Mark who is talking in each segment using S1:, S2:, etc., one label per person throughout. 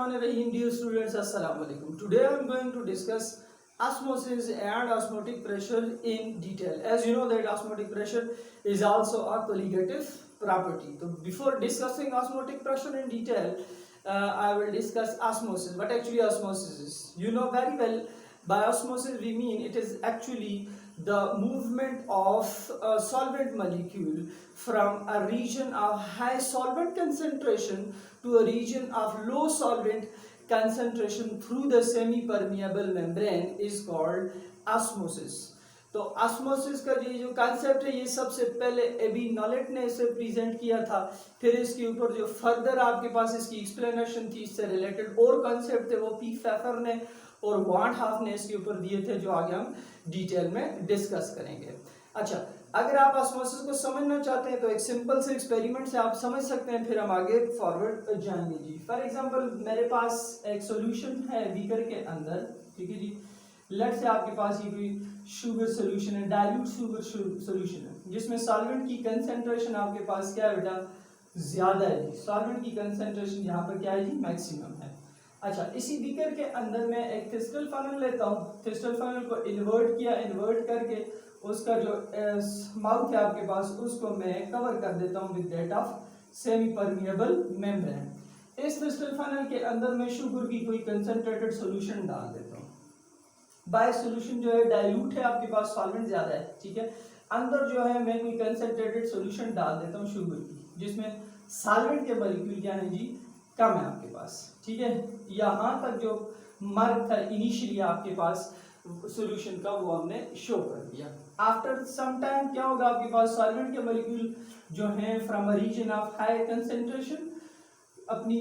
S1: Bismillahirrahmanirrahim. Dear students, Assalamu alaikum. Today I am going to discuss osmosis and osmotic pressure in detail. As you know that osmotic pressure is also a colligative property. So before discussing osmotic pressure in detail, I will discuss osmosis. What actually osmosis is? You know very well, by osmosis we mean it is actually the movement of a solvent molecule from a region of high solvent concentration to a region of low solvent concentration through the semi-permeable membrane is called osmosis. तो osmosis का ये जो concept है ये सबसे पहले AB नॉलेट ने इसे प्रेजेंट किया था। फिर इसके ऊपर जो फर्दर आपके पास इसकी एक्सप्लेनेशन थी, इससे रिलेटेड और कॉन्सेप्ट थे वो पी फेफर ने और वांट हाफ ने इसके ऊपर दिए थे, जो आगे हम डिटेल में डिस्कस करेंगे। अच्छा, अगर आप ऑस्मोसिस को समझना चाहते हैं तो एक सिंपल से एक्सपेरिमेंट से आप समझ सकते हैं, फिर हम आगे फॉरवर्ड जाएंगे जी। फॉर एग्जांपल मेरे पास एक सॉल्यूशन है बीकर के अंदर, ठीक है जी। लेट्स से आपके पास ये कोई शुगर सॉल्यूशन है, डाइल्यूट शुगर सॉल्यूशन है, जिसमें सॉल्वेंट की कंसंट्रेशन आपके पास क्या है बेटा, ज्यादा है जी। सॉल्वेंट की कंसंट्रेशन यहाँ पर क्या है जी, मैक्सिमम है। अच्छा, इसी बीकर के अंदर मैं एक क्रिस्टल फनल लेता हूँ, क्रिस्टल फनल को इन्वर्ट किया, इन्वर्ट करके उसका जो माउथ है आपके पास उसको मैं कवर कर देता हूँ with that of semi permeable membrane. इस क्रिस्टल फनल के अंदर मैं शुगर की कोई कंसंट्रेटेड सॉल्यूशन डाल देता हूँ। बाय सॉल्यूशन जो है डाइल्यूट है, आपके पास सॉल्वेंट ज्यादा है, ठीक है। अंदर जो है मैं कोई कंसंट्रेटेड सॉल्यूशन डाल देता हूँ शुगर की, जिसमें सॉल्वेंट के मॉलिक्यूल क्या है जी, कम है आपके पास, ठीक है। यहाँ तक जो मार्क था इनिशियली आपके पास सॉल्यूशन का वो हमने शो कर दिया। आफ्टर सम टाइम क्या होगा, आपके पास सॉल्वेंट के मॉलिक्यूल जो हैं from a region of high concentration अपनी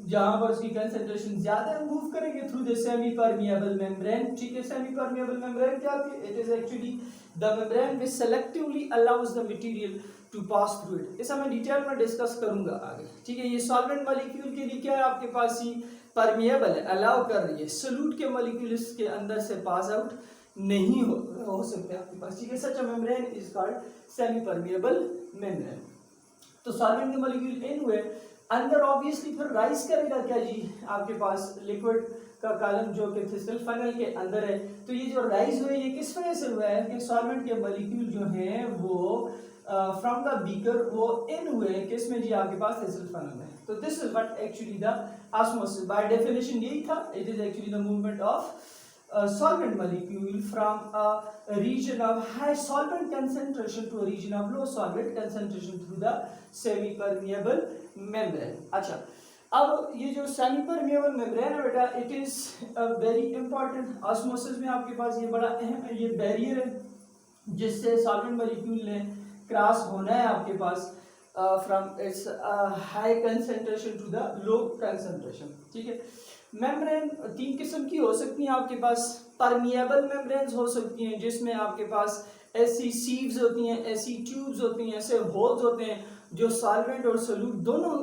S1: जहां पर उसकी कंसंट्रेशन ज्यादा है मूव करेंगे through the semi permeable membrane, ठीक है। सेमी परमिएबल मेम्ब्रेन क्या होती है, it is actually the membrane which selectively allows the material to pass through it. इसे मैं डिटेल में डिस्कस करूंगा आगे, ठीक है। ये सॉल्वेंट मॉलिक्यूल के लिए क्या है आपके पास, ही परमिएबल है, अलाउ कर रही है। सोल्यूट के मॉलिक्यूल इसके अंदर से पास आउट नहीं हो सकते आपके पास, ठीक है। Such a membrane is called semi permeable membrane. तो सॉल्वेंट के मॉलिक्यूल इन हुए अंदर, ऑब्वियसली फिर राइज करेगा क्या जी, आपके पास लिक्विड का कॉलम जो कि क्रिस्टल फनल के अंदर है। तो ये जो राइज हुए ये किस वजह से हुआ है कि सॉल्वेंट के मॉलिक्यूल जो हैं वो फ्रॉम द बीकर वो इन हुए किसमें जी, आपके पास क्रिस्टल फनल में। तो this is what actually the osmosis, by definition यही था, it is actually the movement of solvent molecule from a region of high solvent concentration to a region of low solvent concentration through the semi permeable membrane। अच्छा, अब ये जो semi permeable membrane है बेटा, it is a very important. Osmosis में आपके पास ये बड़ा अहम है, ये बैरियर है जिससे सॉल्वेंट मॉलिक्यूल ने क्रॉस होना है आपके पास from its high concentration to the low concentration, ठीक है। मेम्ब्रेन तीन किस्म की हो सकती हैं आपके पास। परमिएबल मेम्ब्रेन्स हो सकती हैं जिसमें आपके पास ऐसी सीव्स होती हैं, ऐसी ट्यूब्स होती हैं, ऐसे होल्स होते हैं जो सॉल्वेंट और सोल्यूट दोनों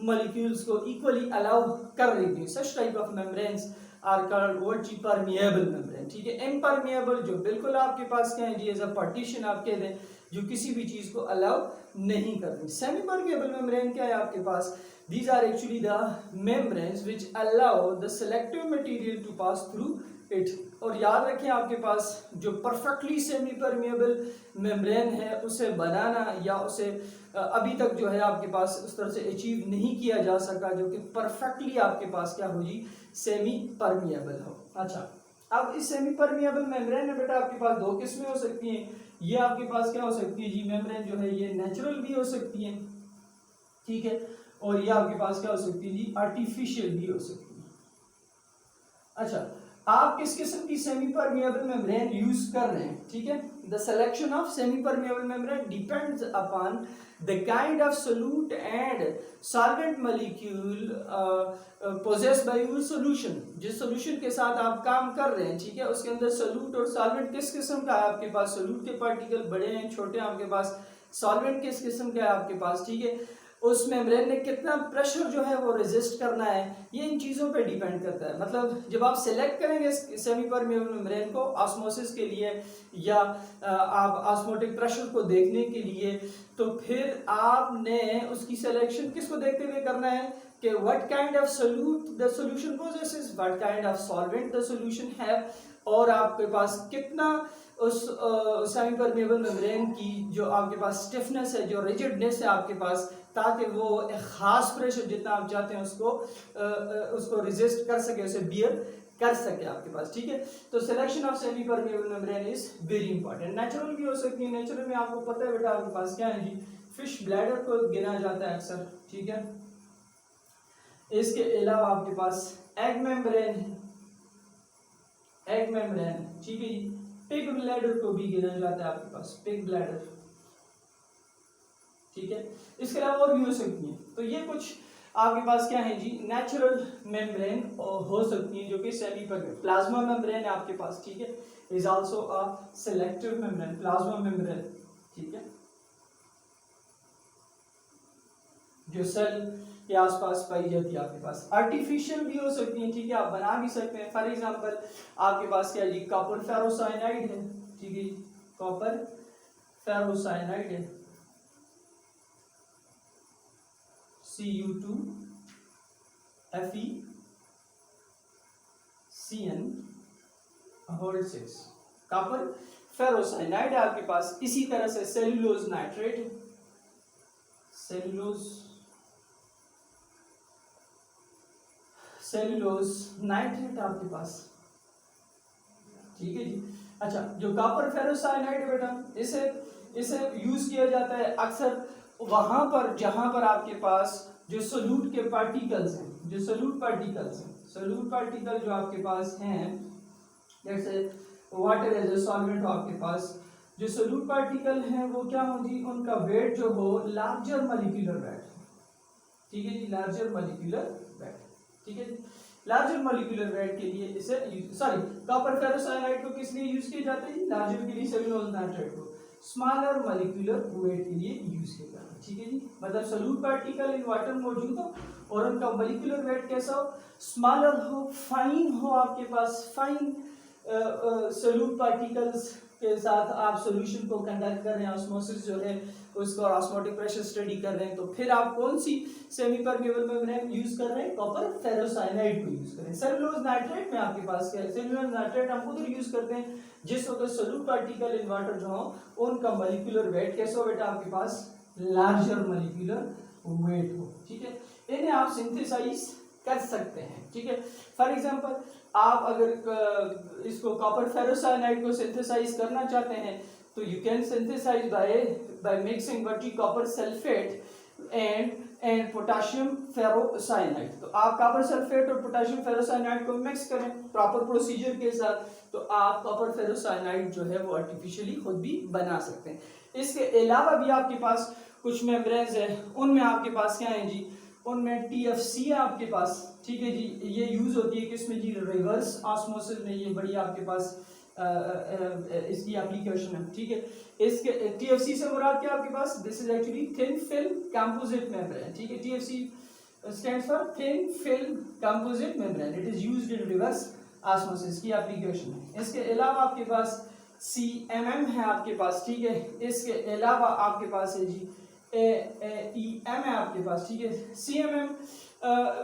S1: मॉलिक्यूल्स को इक्वली अलाउ कर रही थी। Such type of membranes are called what जी, परमिएबल मेम्ब्रेन, ठीक है। इम्परमिएबल जो बिल्कुल आपके पास क्या है जी, एज अ पार्टीशन आप कह दें, जो किसी भी चीज को अलाउ नहीं करती। सेमी परमिएबल मेम्ब्रेन क्या है आपके पास, these are actually the membranes which allow the selective material to pass through it। और याद रखें आपके पास जो परफेक्टली सेमी परमिएबल मेम्ब्रेन है उसे बनाना या उसे अभी तक जो है आपके पास उस तरह से अचीव नहीं किया जा सका जो कि परफेक्टली आपके पास क्या हो जी, सेमी परमिएबल हो। अच्छा, अब इस सेमी परमिएबल मेम्ब्रेन में बेटा आपके पास दो किस्में हो सकती हैं। ये आपके पास क्या हो सकती है जी, मेम्ब्रेन जो है ये नेचुरल भी हो सकती है, ठीक है, और ये आपके पास क्या हो सकती है जी, आर्टिफिशियल भी हो सकती है। अच्छा, आप किस किस्म की सेमी परमिएबल मेम्ब्रेन यूज कर रहे हैं, ठीक है। The selection of semi permeable membrane depends upon the kind of solute and solvent molecule possessed by your solution. जिस सॉल्यूशन के साथ आप काम कर रहे हैं, ठीक है, उसके अंदर सोल्यूट और सॉल्वेंट किस किस्म का है आपके पास। सोल्यूट के पार्टिकल बड़े हैं, छोटे हैं आपके पास। सॉल्वेंट किस किस्म का है आपके पास, ठीक है। उस मेम्ब्रेन ने कितना प्रेशर जो है वो रेजिस्ट करना है, ये इन चीज़ों पे डिपेंड करता है। मतलब जब आप सिलेक्ट करेंगे सेमी परमिएबल मेम्ब्रेन को ऑस्मोसिस के लिए या आप ऑस्मोटिक प्रेशर को देखने के लिए, तो फिर आपने उसकी सिलेक्शन किसको देखते हुए करना है, कि what kind of solute the solution possesses, what kind of solvent the solution have, और आपके पास कितना उस सेमी परमेबल मेम्ब्रेन की जो आपके पास स्टिफनेस है, जो रिजिडनेस है आपके पास, ताकि वो एक खास प्रेशर जितना आप चाहते हैं उसको रेजिस्ट कर सके, उसे बियर कर सके आपके पास, ठीक है। तो selection of semi permeable membrane is very important. Natural भी हो सकती है, नेचुरल में आपको पता है बेटा आपके पास क्या है जी, फिश ब्लैडर को गिना जाता है अक्सर, ठीक है। इसके अलावा आपके पास एग मेम्ब्रेन है, एग मेम्ब्रेन, ठीक है जी। पिग ब्लैडर को भी गिना जाता है आपके पास, पिग ब्लैडर, ठीक है। इसके अलावा और भी हो सकती है। तो ये कुछ आपके पास क्या है जी, नेचुरल मेम्ब्रेन हो सकती है जो कि सेमी परमेबल। प्लाज्मा मेम्ब्रेन है आपके पास, ठीक है, is also a selective membrane, plasma membrane, ठीक है, जो सेल के आसपास पाई जाती है आपके पास। आर्टिफिशियल भी हो सकती है, ठीक है, आप बना भी सकते हैं। फॉर एग्जांपल आपके पास क्या है जी, कॉपर फेरोसाइनाइड है, ठीक है, कॉपर फेरोसाइनाइड है, Cu2 FeCN6 कॉपर फेरोसाइनाइड है आपके पास। इसी तरह से सेलुलोज नाइट्रेट, सेलुलोज नाइट्रेट आपके पास, ठीक है जी। अच्छा, जो कॉपर फेरोसाइनाइड है बेटा, इसे यूज किया जाता है अक्सर वहां पर जहां पर आपके पास जो सोल्यूट के पार्टिकल्स हैं, जो सोल्यूट पार्टिकल जो आपके पास हैं, जैसे वाटर एज ए सॉल्वेंट हो आपके पास, जो सोल्यूट पार्टिकल हैं वो क्या हो जी, उनका वेट जो हो लार्जर मॉलिक्यूलर वेट, ठीक है जी, लार्जर मॉलिक्यूलर वेट, ठीक है जी। लार्जर मॉलिक्यूलर वेट के लिए इसे सॉरी कॉपर फेरोसाइनाइड को किस लिए यूज किया जाता है, लार्जर के लिए सेलुलोज नाइट्रेट को स्मॉलर मॉलिक्यूलर वेट के लिए यूज किया जाता है, ठीक है जी। मतलब सोल्यूट पार्टिकल इन वाटर मौजूद हो और उनका मॉलिक्यूलर वेट कैसा हो, स्मॉलर हो, फाइन हो आपके पास, फाइन सोल्यूट पार्टिकल्स के साथ आप सॉल्यूशन को कंडक्ट कर रहे हैं, ऑस्मोसिस जो है उसको ऑस्मोटिक प्रेशर स्टडी कर रहे हैं, तो फिर आप कौन सी सेमी परमेबल मेम्ब्रेन यूज कर रहे हैं, कॉपर फेरोसाइनाइड को यूज कर रहे हैं। सेलुलोज नाइट्रेट में आपके पास क्या है, सेलुलोज नाइट्रेट हम उधर यूज करते हैं जिस वक्त सोल्यूट पार्टिकल इन वाटर जो हो उनका मॉलिक्यूलर वेट कैसा हो बेटा, आपके पास लार्जर मॉलिक्यूलर वेट हो, ठीक है। इन्हें आप सिंथेसाइज कर सकते हैं, ठीक है। फॉर एग्जांपल आप अगर इसको कॉपर फेरोसाइनाइड को सिंथेसाइज करना चाहते हैं तो you can synthesize by mixing वटी copper sulphate and potassium ferrocyanide. तो आप कॉपर सल्फेट और पोटेशियम फेरोसाइनाइड को मिक्स करें प्रॉपर प्रोसीजर के साथ, तो आप कॉपर फेरोसाइनाइड जो है वो आर्टिफिशियली खुद भी बना सकते हैं। इसके अलावा भी आपके पास कुछ मेम्ब्रेन्स है, उनमें आपके पास क्या है जी, उनमें TFC है आपके पास, ठीक है जी। ये यूज होती है किसमें जी, रिवर्स ऑस्मोसिस में, ये बड़ी आपके पास इसकी एप्लीकेशन है, ठीक है। इसके TFC से मुराद क्या आपके पास, this is actually thin film composite membrane, ठीक है। TFC stands for thin film composite membrane, it is used in reverse osmosis की एप्लीकेशन है। इसके अलावा आपके पास CMM है आपके पास, ठीक है। इसके अलावा आपके पास है जी EM है आपके पास, ठीक है। CMM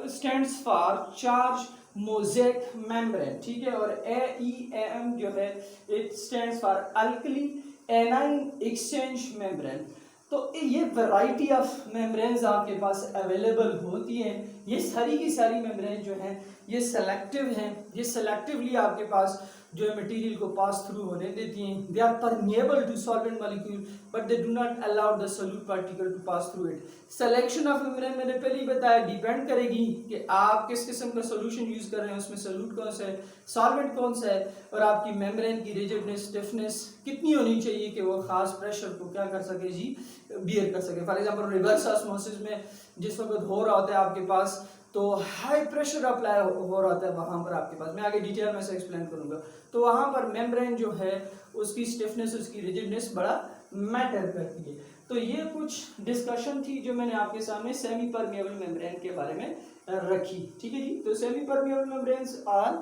S1: stands for charge mosaic membrane, ठीक है। और AEM जो है it stands for alkali A9 exchange membrane. तो ये वैरायटी ऑफ मेम्ब्रेन्स आपके पास अवेलेबल होती हैं। ये सारी की सारी मेम्ब्रेन जो हैं ये सेलेक्टिव हैं, ये सेलेक्टिवली आपके पास जो है मटेरियल को पास थ्रू होने देती हैं। They are permeable to solvent molecule but they do not allow the solute particle to pass through it. Selection of membrane मैंने पहले ही बताया डिपेंड करेगी कि आप किस किस्म का सॉल्यूशन यूज कर रहे हैं, उसमें सोल्यूट कौन सा है, सॉल्वेंट कौन सा है, और आपकी मेम्ब्रेन की रिजिडनेस स्टिफनेस कितनी होनी चाहिए कि वो खास प्रेशर को क्या कर सके जी, बियर कर सके। फॉर एग्जांपल रिवर्स ऑस्मोसिस में जिस वक्त हो रहा होता है आपके पास तो हाई प्रेशर अप्लाई हो रहा होता है, वहां पर आपके पास मैं आगे डिटेल में से एक्सप्लेन करूंगा, तो वहां पर मेम्ब्रेन जो है उसकी स्टिफनेस, उसकी रिजिडनेस बड़ा मैटर करती है। तो ये कुछ डिस्कशन थी जो मैंने आपके सामने सेमी परमेएबल मेम्ब्रेन के बारे में रखी, ठीक है जी। तो semi permeable membranes are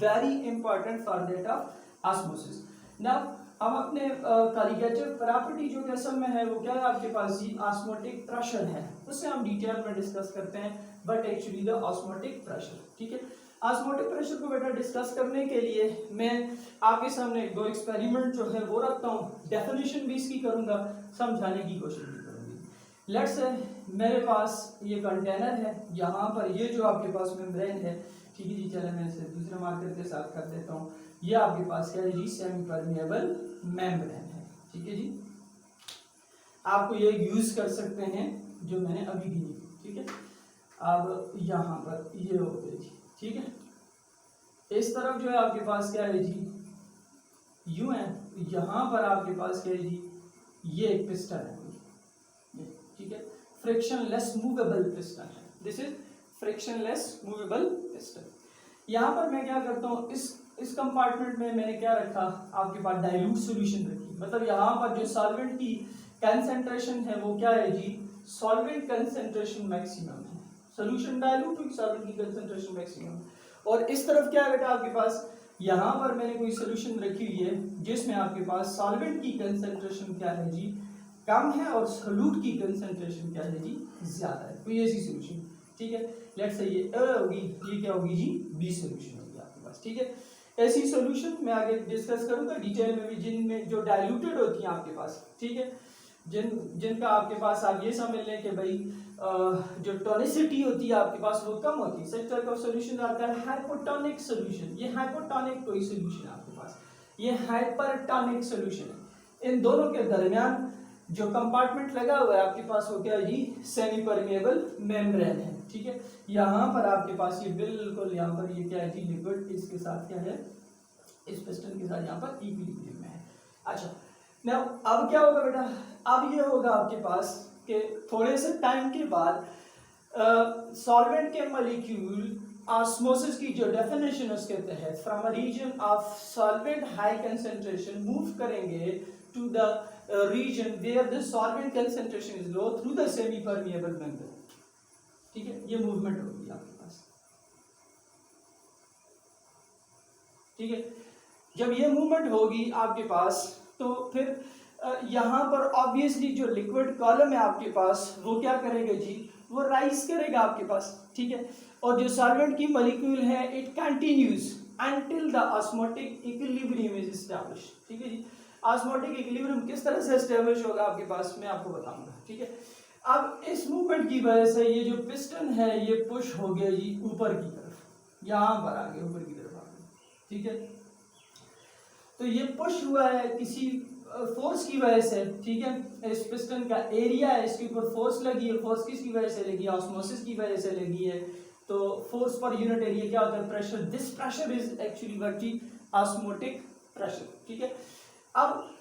S1: very important for that of osmosis. Now हम अपने कॉलिगेटिव प्रॉपर्टी जो कि असल में है वो क्या है आपके पास जी, ऑस्मोटिक प्रेशर है, उससे हम डिटेल में डिस्कस करते हैं, but actually the osmotic pressure. ठीक है, ऑस्मोटिक प्रेशर को बेटा डिस्कस करने के लिए मैं आपके सामने दो एक्सपेरिमेंट जो है वो रखता हूँ, डेफिनेशन भी इसकी करूँगा, समझाने की कोशिश भी करूँगी। लेट्स से मेरे पास ये कंटेनर है, यहाँ पर ये जो आपके पास मेम्ब्रेन है, ठीक है जी, चले मैं इसे दूसरे मार्कर के साथ कर देता हूँ, ये आपके पास क्या है जी, सेमी परमेएबल मेम्ब्रेन है। ठीक है जी, आपको ये यूज कर सकते हैं जो मैंने अभी दी। ठीक है, अब यहाँ पर ये हो गया जी। ठीक है, इस तरफ जो है आपके पास क्या है जी, यूं है, यहाँ पर आपके पास क्या है जी, ये एक पिस्टन है। ठीक है, फ्रिक्शनलेस मूवेबल पिस्टन है, this is frictionless movable piston. यहाँ पर मैं क्या करता हूँ, इस कंपार्टमेंट में मैंने क्या रखा, आपके पास डाइल्यूट सॉल्यूशन रखी, मतलब यहाँ पर जो सॉल्वेंट की कंसंट्रेशन है वो क्या है जी, सॉल्वेंट कंसंट्रेशन मैक्सिमम है, सॉल्यूशन डाइल्यूट हुई, सॉल्वेंट की कंसंट्रेशन मैक्सिमम। और इस तरफ क्या है बेटा आपके पास, यहाँ पर मैंने कोई सॉल्यूशन रखी हुई है जिसमें आपके पास सॉल्वेंट की कंसंट्रेशन क्या है जी, कम है, और सॉल्यूट की कंसंट्रेशन क्या है जी, ज्यादा है, कोई ऐसी सॉल्यूशन। ठीक है, लेट्स से ये A होगी, ये क्या होगी जी, B सॉल्यूशन होगी आपके पास। ठीक है, ऐसी सॉल्यूशन मैं आगे डिस्कस करूंगा डिटेल में भी, जिनमें जो डाइल्यूटेड होती हैं आपके पास। ठीक है, जिनका आपके पास आप ये समझ लें कि भाई जो टोनिसिटी होती है आपके पास वो कम होती है, सच तरह का सॉल्यूशन आता है हाइपोटोनिक सॉल्यूशन, ये हाइपोटोनिक कोई सॉल्यूशन आपके पास, ये हाइपरटोनिक सॉल्यूशन है। इन दोनों के दरमियान जो कंपार्टमेंट लगा हुआ है आपके पास वो क्या है जी, सेमी परमेएबल मेम्ब्रेन है। ठीक है, यहाँ पर आपके पास ये बिल्कुल यहाँ पर ये क्या है जी, लिक्विड इसके साथ क्या है, इस पिस्टन के साथ यहाँ पर इक्विलिब्रियम में है। अच्छा, now अब क्या होगा बेटा, अब ये होगा आपके पास कि थोड़े से टाइम के बाद सॉल्वेंट के मॉलिक्यूल ऑस्मोसिस की जो डेफिनेशन उसके तहत from a region of solvent high concentration move करेंगे to the region where the solvent concentration is low through the semi permeable membrane। ठीक है, ये मूवमेंट होगी आपके पास। ठीक है, जब ये मूवमेंट होगी आपके पास तो फिर यहाँ पर ऑब्वियसली जो लिक्विड कॉलम है आपके पास वो क्या करेगा जी, वो राइज करेगा आपके पास। ठीक है, और जो सॉल्वेंट की मॉलिक्यूल है it continues until the osmotic equilibrium is established। ठीक है जी, ऑस्मोटिक इक्विलिब्रियम किस तरह से एस्टेब्लिश होगा आपके पास मैं आपको बताऊंगा। ठीक है, अब इस मूवमेंट की वजह से ये जो पिस्टन है ये पुश हो गया जी ऊपर की तरफ, यहाँ पर आ गया, ऊपर की तरफ आ गया। ठीक है, तो ये पुश हुआ है किसी फोर्स की वजह से। ठीक है, इस पिस्टन का एरिया है, इसके ऊपर फोर्स लगी है, फोर्स किसकी वजह से लगी है, ऑस्मोसिस की वजह से लगी है। तो फोर्स पर यूनिट एरिया क्या होता है, pressure, this pressure is actually what जी, ऑस्मोटिक प्रेशर। ठीक है, अब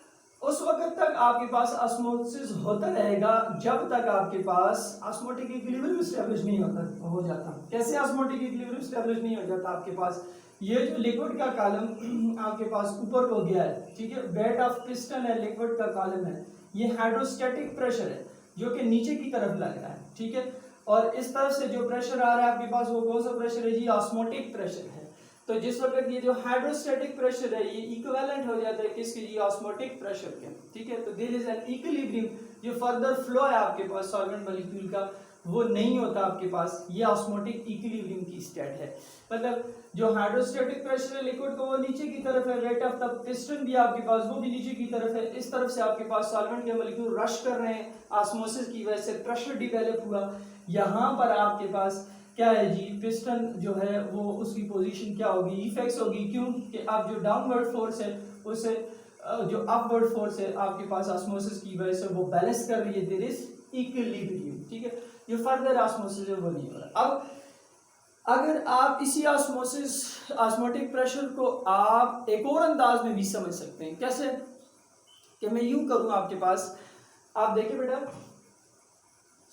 S1: उस वक्त तक आपके पास ऑस्मोसिस होता रहेगा जब तक आपके पास ऑस्मोटिक इक्विलिब्रियम एस्टैब्लिश नहीं हो जाता। कैसे ऑस्मोटिक इक्विलिब्रियम एस्टैब्लिश नहीं हो जाता आपके पास, ये जो लिक्विड का कॉलम आपके पास ऊपर को गया है। ठीक है, बेड ऑफ पिस्टन है, लिक्विड का कॉलम है, ये हाइड्रोस्टैटिक प्रेशर है जो कि नीचे की तरफ लग रहा है। ठीक है, और इस तरफ से जो प्रेशर आ रहा है आपके पास वो कौन सा प्रेशर है जी, ऑस्मोटिक प्रेशर है। तो जिस वक्त ये जो हाइड्रोस्टैटिक प्रेशर है ये इक्विवेलेंट हो जाता है किसके जी, ऑस्मोटिक प्रेशर के। ठीक है, तो देयर इज एन इक्विलिब्रियम, जो फर्दर फ्लो है आपके पास सॉल्वेंट मॉलिक्यूल का वो नहीं होता आपके पास, ये ऑस्मोटिक इक्विलिब्रियम की स्टेट है। मतलब जो हाइड्रोस्टैटिक प्रेशर है लिक्विड को वो नीचे की तरफ है, रेट ऑफ द पिस्टन भी आपके पास वो भी नीचे की तरफ है, इस तरफ से आपके पास सॉल्वेंट के मॉलिक्यूल रश कर रहे हैं, ऑस्मोसिस की वजह से प्रेशर डेवलप हुआ। यहाँ पर आपके पास क्या है जी, पिस्टन जो है वो उसकी पोजीशन क्या होगी, इफेक्ट्स होगी, क्यों कि अब जो डाउनवर्ड फोर्स है उसे जो अपवर्ड फोर्स है आपके पास ऑस्मोसिस की वजह से वो बैलेंस कर रही है, देयर इज इक्विलिब्रियम। ठीक है, जो फर्दर ऑस्मोसिस है वो नहीं हो रहा। अब अगर आप इसी ऑस्मोटिक प्रेशर को आप एक और अंदाज में भी समझ सकते हैं, कैसे कि मैं यूं करूं आपके पास, आप देखिए बेटा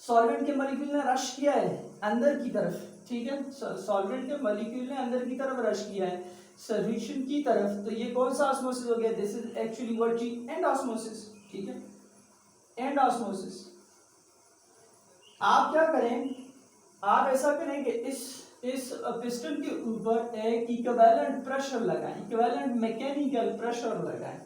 S1: सॉल्वेंट के मॉलिक्यूल ने रश किया है अंदर की तरफ। ठीक है, सॉल्वेंट के मॉलिक्यूल ने अंदर की तरफ रश किया है सॉल्यूशन की तरफ, तो ये कौन सा ऑस्मोसिस हो गया, दिस इज एक्चुअली व्हाट जी, एंड ऑस्मोसिस। ठीक है, एंड ऑस्मोसिस। आप क्या करें, आप ऐसा करें कि इस पिस्टन के ऊपर एक इक्विवेलेंट प्रेशर लगाएं, इक्विवेलेंट मैकेनिकल प्रेशर लगाएं।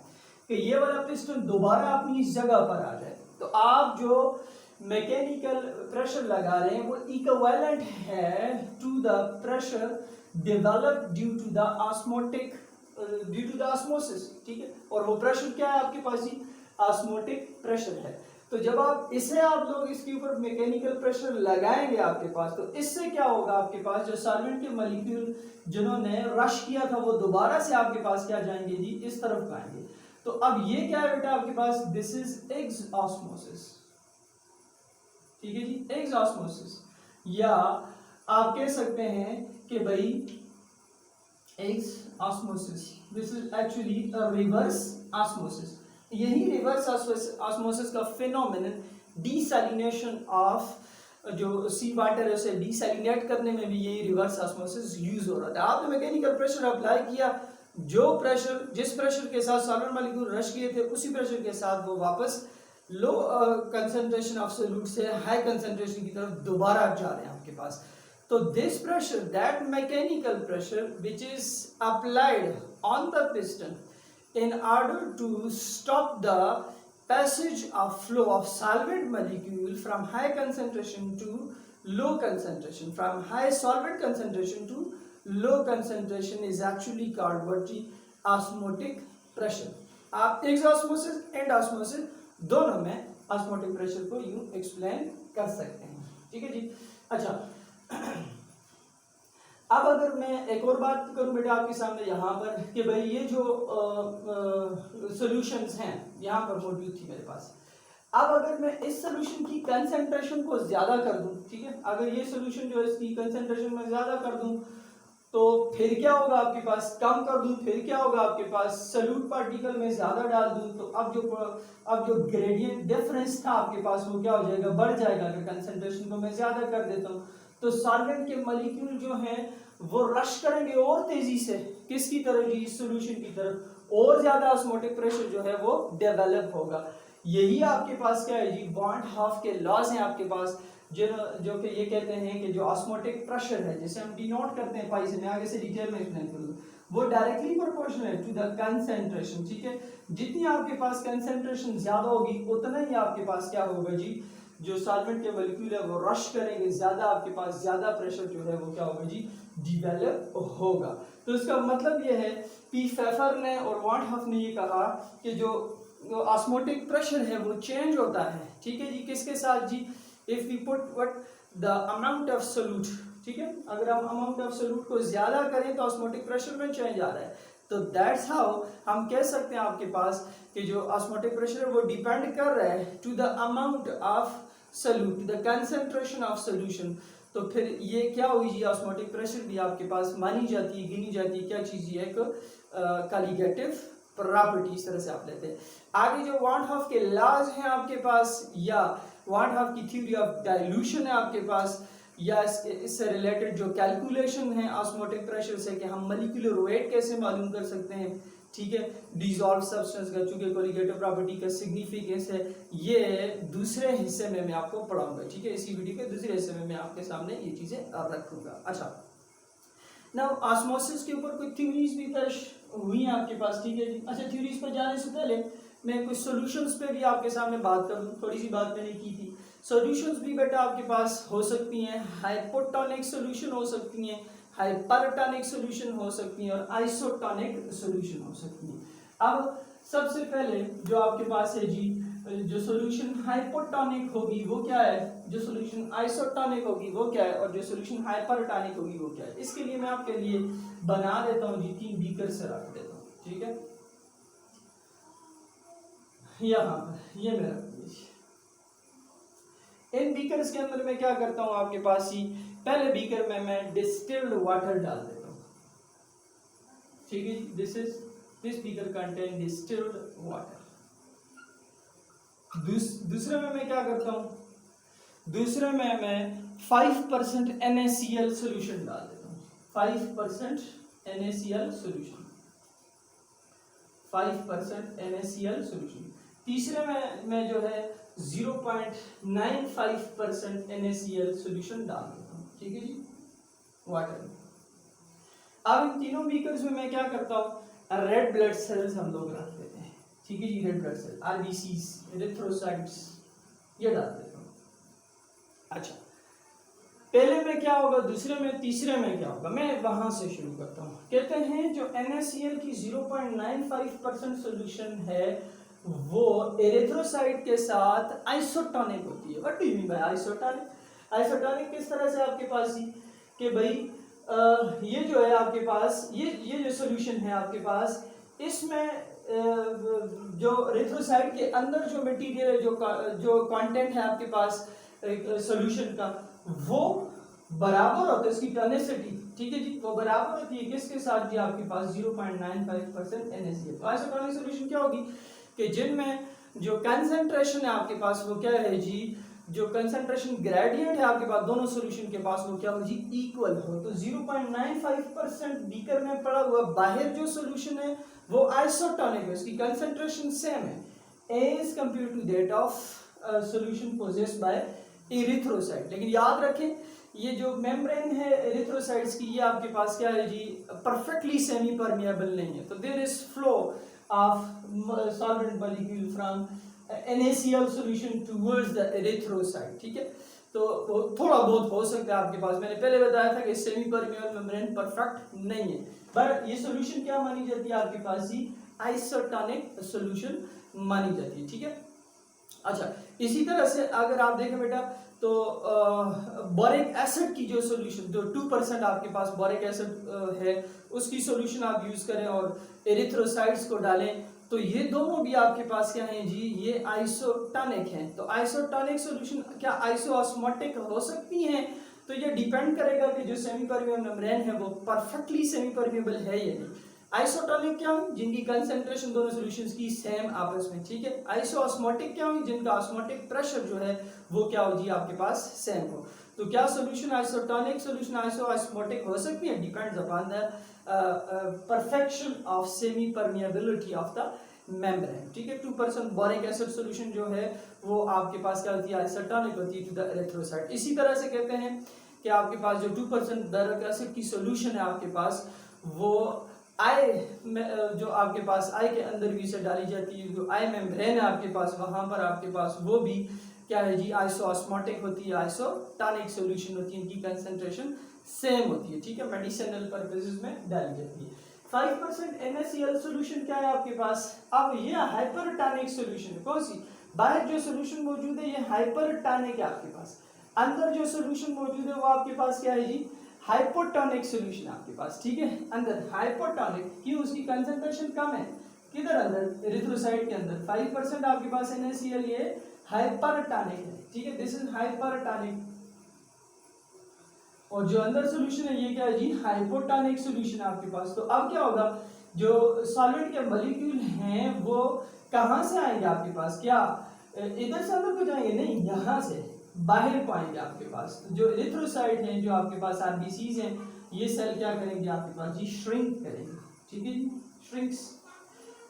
S1: कि ये वाला पिस्टन दोबारा अपनी इस जगह पर आ जाए, तो आप जो मैकेनिकल प्रेशर लगा रहे हैं वो इक्विवेलेंट है to the pressure develop due to the osmosis, ठीक है। और वो प्रेशर क्या है आपके पास जी, ऑस्मोटिक प्रेशर है। तो जब आप इसे आप लोग इसके ऊपर मैकेनिकल प्रेशर लगाएंगे आपके पास, तो इससे क्या होगा, आपके पास जो सॉल्वेंट के मॉलिक्यूल जिन्होंने रश किया था वो दोबारा से आपके पास क्या जाएंगे जी, इस तरफ आएंगे। तो अब ये क्या है बेटा आपके पास, दिस इज एग्ज ऑस्मोसिस, ठीक है जी, एग्ज ऑस्मोसिस, या आप कह सकते हैं कि भाई eggs osmosis, this is actually reverse osmosis. यही रिवर्स ऑस्मोसिस का फिनोमेनन डीसैलिनेशन ऑफ जो सी वाटर है उसे डीसैलिनेट करने में भी यही रिवर्स ऑस्मोसिस यूज हो रहा था। आपने मैकेनिकल प्रेशर अप्लाई किया, जो प्रेशर जिस प्रेशर के साथ सॉल्वेंट मॉलिक्यूल रश किए थे उसी प्रेशर के साथ वो वापस लो कंसंट्रेशन ऑफ सोल्यूट से हाई कंसंट्रेशन की तरफ दोबारा जा रहे हैं आपके पास। तो this pressure, that mechanical pressure which is applied on the piston in order to stop the passage of flow of solvent molecule from high concentration to low concentration, from high solvent concentration to low concentration is actually called what जी, osmotic pressure। आप एक्सॉस्मोसिस and osmosis दोनों में osmotic pressure को यूं explain कर सकते हैं, ठीक है जी। अच्छा अब अगर मैं एक और बात करूं बेटा आपके सामने यहाँ पर कि भाई ये जो सॉल्यूशंस हैं यहाँ पर मौजूद थी मेरे पास, अब अगर मैं इस सॉल्यूशन की कंसंट्रेशन को ज्यादा कर दूं, ठीक है, अगर ये सॉल्यूशन जो है इसकी कंसंट्रेशन में ज्यादा कर दूं तो फिर क्या होगा आपके पास, कम कर दूं फिर क्या होगा आपके पास, सोल्यूट पार्टिकल में ज्यादा डाल दूं तो अब जो ग्रेडियंट डिफरेंस था आपके पास वो क्या हो जाएगा, बढ़ जाएगा। अगर कंसंट्रेशन को मैं ज्यादा कर देता हूँ तो सॉल्वेंट के मॉलिक्यूल जो हैं वो रश करेंगे और तेजी से किसकी तरफ जी, सॉल्यूशन की तरफ, और ज्यादा ऑस्मोटिक प्रेशर जो है वो डेवलप होगा। यही आपके पास क्या है जी, वॉन हाफ के लॉज हैं आपके पास, जो कि ये कहते हैं कि जो ऑस्मोटिक प्रेशर है जिसे हम डिनोट करते हैं पाई से, मैं आगे से डिटेल में एक्सप्लेन करूंगा, वो डायरेक्टली प्रोपोर्शनल है टू द कंसंट्रेशन, ठीक है। जितनी आपके पास कंसंट्रेशन ज्यादा होगी उतना ही आपके पास क्या होगा जी, जो सॉल्वेंट के मॉलिक्यूल है वो रश करेंगे ज्यादा, आपके पास ज्यादा प्रेशर जो है वो क्या होगा जी, डेवलप होगा। तो इसका मतलब ये है पी फेफर ने और वॉन हफ ने ये कहा कि जो ऑस्मोटिक प्रेशर है वो चेंज होता है, ठीक है जी, किसके साथ जी, if we put what the amount of solute, ठीक है, अगर हम अमाउंट ऑफ सोल्यूट को ज्यादा करें तो ऑस्मोटिक प्रेशर में चेंज आ रहा है। तो दैट्स हाउ हम कह सकते हैं आपके पास कि जो ऑस्मोटिक प्रेशर है वो डिपेंड कर रहा है to the amount of solute, the concentration of solution. तो फिर ये क्या हुई जी, ऑस्मोटिक प्रेशर भी आपके पास मानी जाती है, गिनी जाती है क्या चीज, ये एक कॉलिगेटिव प्रॉपर्टी, इस तरह से आप लेते हैं। आगे जो वॉन हाफ के लॉज हैं आपके पास, या वॉन हाफ की थ्योरी ऑफ डाइल्यूशन है आपके पास, या इससे रिलेटेड जो कैलकुलेशन है ऑस्मोटिक प्रेशर से कि हम मॉलिक्यूलर वेट कैसे मालूम कर सकते हैं, ठीक है, डिसॉल्व सब्सटेंस का, चूंकि कोलिगेटिव प्रॉपर्टी का सिग्निफिकेंस है, ये दूसरे हिस्से में मैं आपको पढ़ाऊंगा, ठीक है, इसी वीडियो के दूसरे हिस्से में मैं आपके सामने ये चीजें रखूंगा। अच्छा, नाउ ऑस्मोसिस के ऊपर कोई थ्योरीज भी पेश हुई हैं आपके पास, ठीक है जी। अच्छा, थ्योरीज पर जाने से पहले मैं कुछ सॉल्यूशंस पे भी आपके सामने बात करूं, थोड़ी सी बात मैंने की थी। सॉल्यूशंस भी बेटा आपके पास हो सकती हैं, हाइपोटोनिक सॉल्यूशन हो सकती हैं, हाइपरटोनिक सॉल्यूशन हो सकती हैं और आइसोटोनिक सॉल्यूशन हो सकती हैं। अब सबसे पहले जो आपके पास है जी, जो सॉल्यूशन हाइपोटोनिक होगी वो क्या है, जो सॉल्यूशन आइसोटोनिक होगी वो क्या है, और जो सॉल्यूशन हाइपरटोनिक होगी वो क्या है। इसके लिए मैं आपके लिए बना देता हूँ जी, 3 बीकर से रख देता हूँ, ठीक है, यहाँ पर ये मैं रख दीजिए। इन बीकर्स के अंदर मैं क्या करता हूँ आपके पास ही, पहले बीकर में मैं डिस्टिल्ड वाटर डाल देता हूँ, ठीक है, this beaker contain distilled water. दूसरे में मैं क्या करता हूँ, दूसरे में मैं 5% NaCl सोल्यूशन डाल देता हूँ, 5% NaCl सोल्यूशन, 5% NaCl सोल्यूशन। तीसरे में मैं जो है 0.95% NaCl सोल्यूशन डाल देता हूँ, ठीक है जी, वाटर में। अब इन तीनों बीकर्स में मैं क्या करता हूँ, रेड ब्लड सेल्स हम लोग रख देते हैं, ठीक है जी, red blood cell, RBCs, erythrocytes, ये डाल देता हूँ। अच्छा, पहले में क्या होगा, दूसरे में, तीसरे में क्या होगा, मैं वहां से शुरू करता हूँ। कहते हैं जो NaCl की 0.95% सोल्यूशन है वो एरिथ्रोसाइट के साथ आइसोटोनिक होती है। What do you mean by isotonic? Isotonic किस तरह से आपके पास ही कि भाई ये जो है आपके पास, ये जो सोल्यूशन है आपके पास, इसमें जो एरिथ्रोसाइट के अंदर जो मटेरियल है, जो कंटेंट है आपके पास सोल्यूशन का, वो बराबर होता है, इसकी टोनिसिटी, ठीक है जी, वो बराबर होती है किसके साथ जी, आपके पास 0.95% NaCl। तो आइसोटोनिक सोल्यूशन क्या होगी कि जिनमें जो कंसंट्रेशन है आपके पास वो क्या है जी, जो कंसंट्रेशन ग्रेडियंट है आपके पास दोनों सॉल्यूशन के पास वो क्या हो जी, इक्वल हो। तो 0.95% बीकर में पड़ा हुआ बाहर जो सॉल्यूशन है वो आइसोटोनिक है, उसकी कंसंट्रेशन सेम है as compare to that of solution possessed by erythrocyte. लेकिन याद रखें ये जो मेम्ब्रेन है एरिथ्रोसाइट्स की, ये आपके पास क्या है जी, परफेक्टली सेमी परमिएबल नहीं है। तो there is flow of solvent molecule from NaCl solution towards the erythrocyte, ठीक है। तो थोड़ा बहुत हो सकता है आपके पास, मैंने पहले बताया था कि सेमी परमिएबल मेम्ब्रेन परफेक्ट नहीं है, बट ये सॉल्यूशन क्या मानी जाती है आपके पास ही, आइसोटोनिक सॉल्यूशन मानी जाती है, ठीक है। अच्छा, इसी तरह से अगर आप देखें बेटा तो बोरिक एसिड की जो सॉल्यूशन, जो 2% आपके पास बोरिक एसिड है, उसकी सॉल्यूशन आप यूज करें और एरिथ्रोसाइट्स को डालें, तो ये दोनों भी आपके पास क्या है जी, ये आइसोटोनिक हैं। तो आइसोटोनिक सॉल्यूशन क्या आइसोऑस्मोटिक हो सकती हैं? तो ये डिपेंड करेगा कि जो सेमी परमिएबल मेम्ब्रेन है वो परफेक्टली सेमी परमिएबल है या नहीं। आइसोटोनिक क्या होंगे, जिनकी कंसंट्रेशन दोनों सॉल्यूशंस की सेम आपस में, ठीक है। आइसोऑस्मोटिक क्या होंगे, जिनका ऑस्मोटिक प्रेशर जो है वो क्या हो जी, आपके पास सेम हो। तो क्या सॉल्यूशन आइसोटोनिक सॉल्यूशन आइसोऑस्मोटिक हो सकती है, depends upon the perfection of semi permeability of the membrane, ठीक है। 2% बोरिक एसिड सॉल्यूशन जो है वो आपके पास क्या होती है, आइसोटोनिक होती है टू द एरिथ्रोसाइट। इसी तरह से कहते हैं कि आपके पास जो 2% बोरिक एसिड की सॉल्यूशन है आपके पास, वो आई में जो आपके पास आई के अंदर भी से डाली जाती है, जो आई मेम्ब्रेन है आपके पास, वहां पर आपके पास वो भी क्या है जी, आइसोऑस्मोटिक होती है, आइसोटोनिक सॉल्यूशन होती है, इनकी कंसंट्रेशन सेम होती है, ठीक है, मेडिसिनल पर्पसेस में डाली जाती है। 5% NaCl सॉल्यूशन क्या है आपके पास, अब ये हाइपरटोनिक सॉल्यूशन है। कौन सी, बाहर जो सॉल्यूशन मौजूद है ये हाइपरटोनिक है आपके पास, अंदर जो सॉल्यूशन मौजूद है वो आपके पास क्या है जी, हाइपोटोनिक सॉल्यूशन आपके पास, ठीक है। अंदर हाइपोटोनिक क्यों, उसकी कंसंट्रेशन कम है, किधर, अंदर एरिथ्रोसाइट के अंदर। 5% आपके पास NaCl ये हाइपरटोनिक है, ठीक है, दिस इज हाइपरटोनिक। और जो अंदर सॉल्यूशन है ये क्या है जी, हाइपोटोनिक सॉल्यूशन है आपके पास। तो अब क्या होगा, जो सॉल्वेंट के मॉलिक्यूल हैं वो कहां से आएंगे आपके पास, क्या इधर से अंदर को जाएंगे, नहीं, यहां से बाहर को आएंगे आपके पास। जो एरिथ्रोसाइट हैं, जो आपके पास आरबीसीज हैं, ये सेल क्या करेंगे आपके पास जी, श्रिंक करेंगे, ठीक है जी, श्रिंक्स।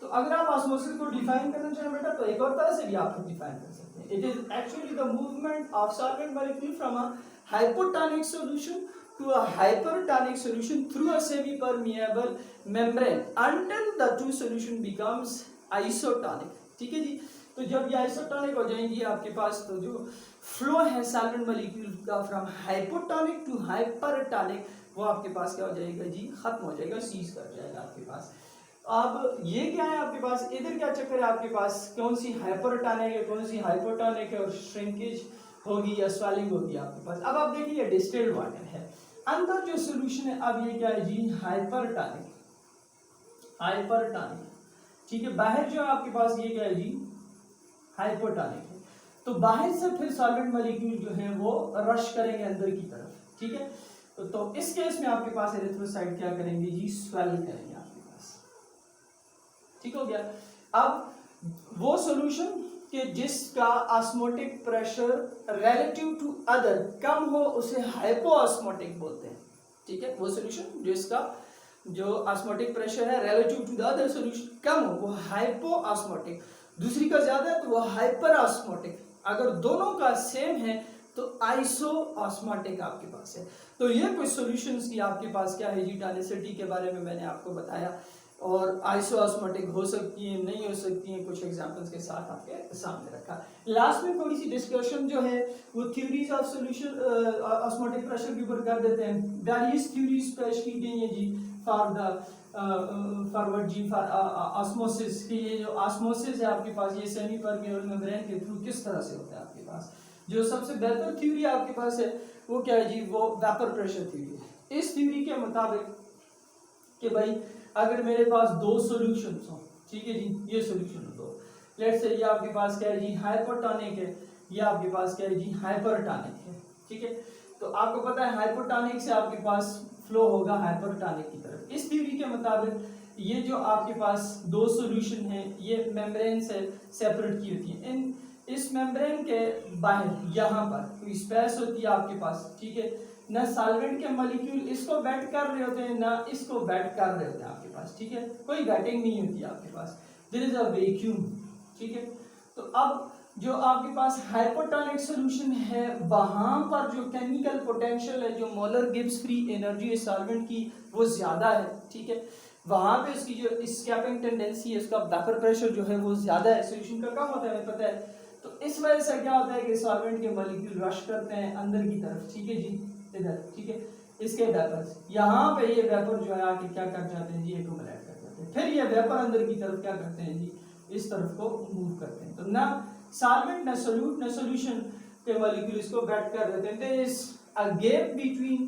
S1: तो अगर आप ऑस्मोसिस को डिफाइन करना चाहें बेटा तो एक और तरह से भी आप डिफाइन कर सकते हैं। It is actually the movement of solvent molecule from a hypotonic solution to a hypertonic solution through a semi-permeable membrane until the two solution becomes isotonic, ठीक है जी। तो जब ये आइसोटोनिक हो जाएंगी आपके पास, तो जो फ्लो है सॉल्वेंट मॉलिक्यूल का फ्रॉम हाइपोटोनिक टू हाइपरटोनिक, वो आपके पास क्या हो जाएगा जी, खत्म हो जाएगा, सीज कर जाएगा आपके पास। अब ये क्या है आपके पास, इधर क्या चक्कर है आपके पास, कौन सी हाइपरटोनिक है, कौन सी हाइपोटोनिक है, और श्रिंकेज होगी या स्वेलिंग होगी आपके पास। अब आप देखिए ये डिस्टिल्ड वाटर है, अंदर जो सॉल्यूशन है, अब ये क्या है जी, हाइपरटोनिक, हाइपरटोनिक, ठीक है। बाहर जो आपके पास ये क्या है जी, हाइपोटोनिक है। तो बाहर से फिर सॉल्वेंट मॉलिक्यूल जो है वो रश करेंगे अंदर की तरफ, ठीक है। तो इस केस में आपके पास एरिथ्रोसाइट क्या करेंगे जी, स्वेल करेंगे आपके पास, ठीक हो गया। अब वो सॉल्यूशन कि जिसका osmotic pressure relative to other कम हो उसे हाइपोऑस्मोटिक बोलते हैं, ठीक है। वो सॉल्यूशन जिसका जो ऑस्मोटिक प्रेशर है relative to the other solution कम हो वो हाइपोऑस्मोटिक, दूसरी का ज्यादा है तो वो हाइपरऑस्मोटिक, अगर दोनों का सेम है तो आइसोऑस्मोटिक आपके पास है। तो ये कुछ सॉल्यूशंस की आपके पास क्या है जी, टॉनिसिटी के बारे में मैंने आपको बताया। और आइसोऑस्मोटिक हो सकती है, नहीं हो सकती है, कुछ एग्जांपल्स के साथ आपके सामने रखा। लास्ट में थोड़ी सी डिस्कशन जो है वो theories of solution osmotic pressure के ऊपर कर देते हैं। वेरियस थ्योरीज पेश की गई हैं जी फॉर द फॉरवर्ड जी फॉर ऑस्मोसिस की। ये जो ऑस्मोसिस है आपके पास ये सेमी परमेबल मेम्ब्रेन के थ्रू किस तरह से होता है आपके पास। जो सबसे बेहतर थ्योरी आपके पास है वो क्या है जी, वो वेपर प्रेशर थ्योरी है। इस थ्योरी के मुताबिक कि भाई अगर मेरे पास दो सॉल्यूशंस हो, ठीक है जी, ये सॉल्यूशन दो, लेट्स से ये आपके पास क्या है जी हाइपोटोनिक है, ये आपके पास क्या है जी हाइपरटोनिक है, ठीक है। तो आपको पता है हाइपोटोनिक से आपके पास फ्लो होगा हाइपरटोनिक की तरफ। इस थ्योरी के मुताबिक ये जो आपके पास दो सॉल्यूशन है ये मेम्ब्रेन से सेपरेट की होती है। इस मेम्ब्रेन के बाहर यहाँ पर कोई स्पेस होती है आपके पास, ठीक है। ना सॉल्वेंट के मॉलिक्यूल इसको वेट कर रहे होते हैं ना इसको वेट कर रहे होते हैं आपके पास, ठीक है, कोई वेटिंग नहीं होती है आपके पास, देयर इज अ वैक्यूम, ठीक है। तो अब जो आपके पास हाइपोटोनिक सॉल्यूशन है वहां पर जो केमिकल पोटेंशियल है, जो मोलर गिब्स फ्री एनर्जी है सॉल्वेंट की वो ज्यादा है, ठीक है। वहां पे इसकी जो एस्केपिंग टेंडेंसी है, इसका वेपर प्रेशर जो है वो ज्यादा है, सॉल्यूशन का कम होता है, हमें पता है। तो इस वजह से क्या होता है कि सॉल्वेंट के मॉलिक्यूल रश करते हैं अंदर की तरफ, ठीक है जी, इधर, ठीक है। इसके वेपर्स यहाँ पे ये वेपर जो है आके क्या कर जाते हैं जी, एक्यूमुलेट कर जाते हैं, फिर ये वेपर अंदर की तरफ क्या करते हैं जी, इस तरफ को मूव करते हैं। तो ना सॉल्वेंट ना सोल्यूट ना सॉल्यूशन के मॉलिक्यूल इसको वेट कर देते हैं। There is a gap between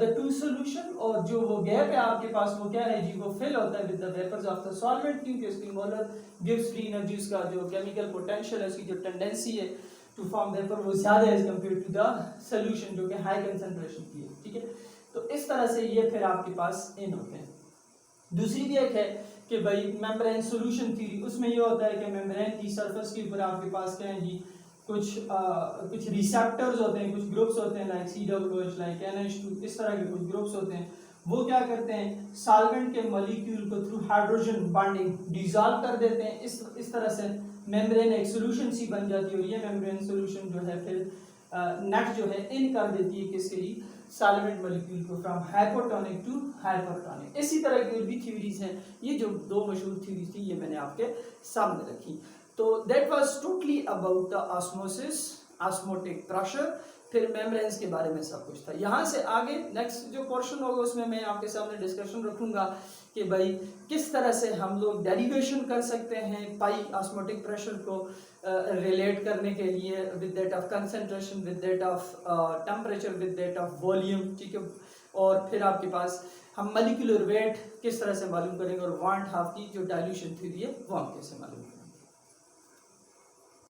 S1: the two solution, और जो वो गैप है आपके पास वो क्या है जी, वो फिल होता है with the vapours of the solvent, क्योंकि इसकी मोलर गिव्स फ्री एनर्जीज का जो केमिकल पोटेंशियल है, उसकी जो टेंडेंसी है टू फॉर्म वेपर वो ज्यादा है as compare to the solution जो कि हाई कंसंट्रेशन की है, ठीक है। तो इस तरह से ये फिर आपके पास इन होते हैं। दूसरी भी एक है कि भाई मेम्ब्रेन सॉल्यूशन थ्योरी, उसमें ये होता है कि मेम्ब्रेन की सरफेस के ऊपर आपके पास क्या है जी, कुछ रिसेप्टर्स होते हैं, कुछ ग्रुप्स होते हैं लाइक COOH, लाइक NH2, इस तरह के कुछ ग्रुप्स होते हैं। वो क्या करते हैं, सॉल्वेंट के मॉलिक्यूल को थ्रू हाइड्रोजन बॉन्डिंग डिसॉल्व कर देते हैं। इस तरह से मेम्ब्रेन एक सॉल्यूशन सी बन जाती है, और ये मेम्ब्रेन सॉल्यूशन जो है फिर नेट जो है इन कर देती है किसके लिए, सॉल्वेंट मॉलिक्यूल को फ्रॉम हाइपोटोनिक टू हाइपरटोनिक। इसी तरह की और भी थ्योरीज हैं। ये जो दो मशहूर थ्योरीज थी ये मैंने आपके सामने रखी। तो that was totally about the osmosis, osmotic pressure, फिर मेम्ब्रेन्स के बारे में सब कुछ था। यहाँ से आगे नेक्स्ट जो पोर्शन होगा उसमें मैं आपके सामने डिस्कशन रखूंगा कि भाई किस तरह से हम लोग डेरिवेशन कर सकते हैं पाई ऑस्मोटिक प्रेशर को रिलेट करने के लिए with that of concentration, with that of temperature, with that of volume, ठीक है। और फिर आपके पास हम मॉलिक्यूलर वेट किस तरह से मालूम करेंगे, और वांट हाफ की जो डाइल्यूशन थ्योरी है वो हम कैसे मालूम करेंगे।